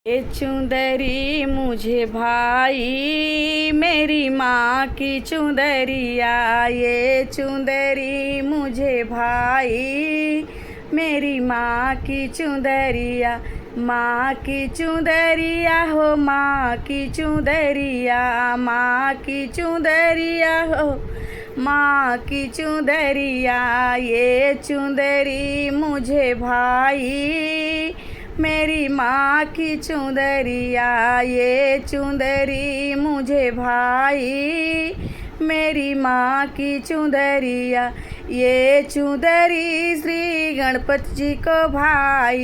ये चुंदरी मुझे भाई मेरी माँ की चुंदरिया, ये चुंदरी मुझे भाई मेरी माँ की चुंदरिया। माँ की चुंदरिया हो माँ की चुंदरिया, माँ की चुंदरिया हो माँ की चुंदरिया। ये चुंदरी मुझे भाई मेरी माँ की चुंदरिया, ये चुंदरी मुझे भाई मेरी माँ की चुंदरिया। ये चुंदरी श्री गणपति जी को भाई,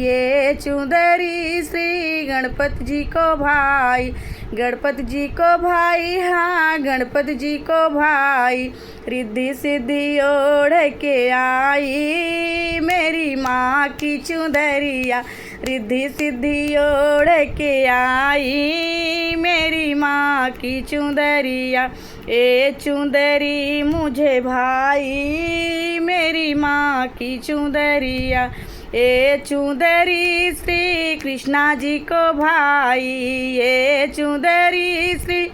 ये चुंदरी श्री गणपति जी को भाई, गणपति जी को भाई, हाँ गणपति जी को भाई। रिद्धि सिद्धि ओढ़ के आई मेरी माँ की चुंदरिया, रिद्धि सिद्धि ओढ़ के आई मेरी माँ की चुंदरिया। ए चुंदरी मुझे भाई मेरी माँ की चुंदरिया। ये चुंदरी श्री कृष्णा जी को भाई, ये चुंदरी श्री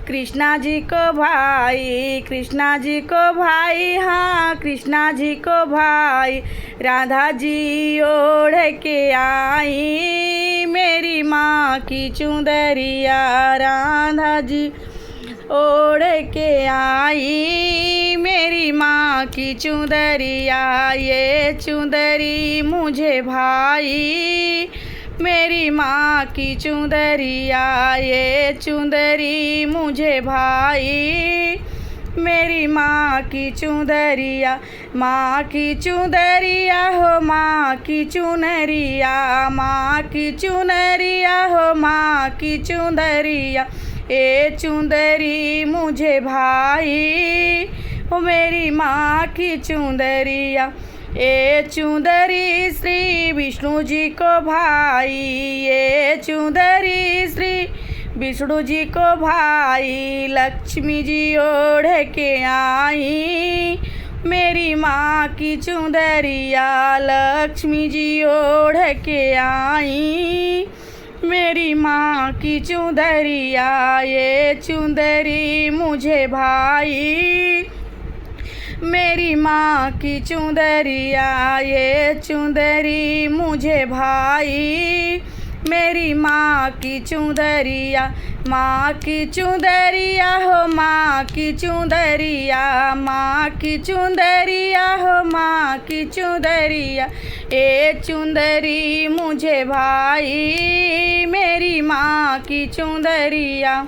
कृष्णा जी को भाई, कृष्णा जी को भाई, हाँ कृष्णा जी को भाई। राधा जी ओढ़ के आई मेरी माँ की चुंदरिया, राधा जी ओढ़ के आई मेरी माँ की चुंदरिया। ये चुंदरी मुझे भाई मेरी माँ की चुंदरिया, ये चुंदरी मुझे भाई मेरी माँ की चुंदरिया। माँ की चुंदरिया हो माँ की चुनरिया, माँ की चुनरिया हो माँ की चुंदरिया। ये चुंदरी मुझे भाई हो मेरी माँ की चुंदरिया। ये चुंदरी श्री विष्णु जी को भाई, ये चुंदरी श्री विष्णु जी को भाई। लक्ष्मी जी ओढ़ के आई मेरी माँ की चुंदरिया, लक्ष्मी जी ओढ़ के आई मेरी माँ की चुंदरिया। ये चुंदरी मुझे भाई मेरी माँ की चुंदरिया, ये चुंदरी मुझे भाई मेरी माँ की चुंदरिया। माँ की चुंदरिया हो माँ की चुंदरिया, माँ की चुंदरिया हो माँ की चुंदरिया। ये चुंदरी मुझे भाई मेरी माँ की चुंदरिया।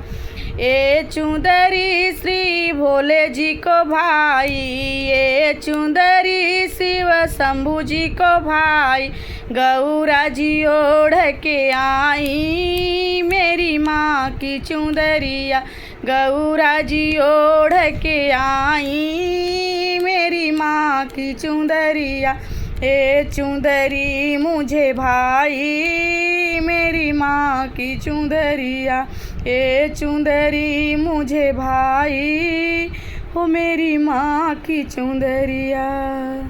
ये चुंदरी श्री भोले जी को भाई, ये चुंदरी शिव शंभू जी को भाई। गौरा जी ओढ़ के आई मेरी माँ की चुंदरिया, गौरा जी ओढ़ के आई मेरी माँ की चुंदरिया। ये चुंदरी मुझे भाई मेरी माँ की चुंदरिया, ये चुंदरी मुझे भाई हो मेरी माँ की चुंदरिया।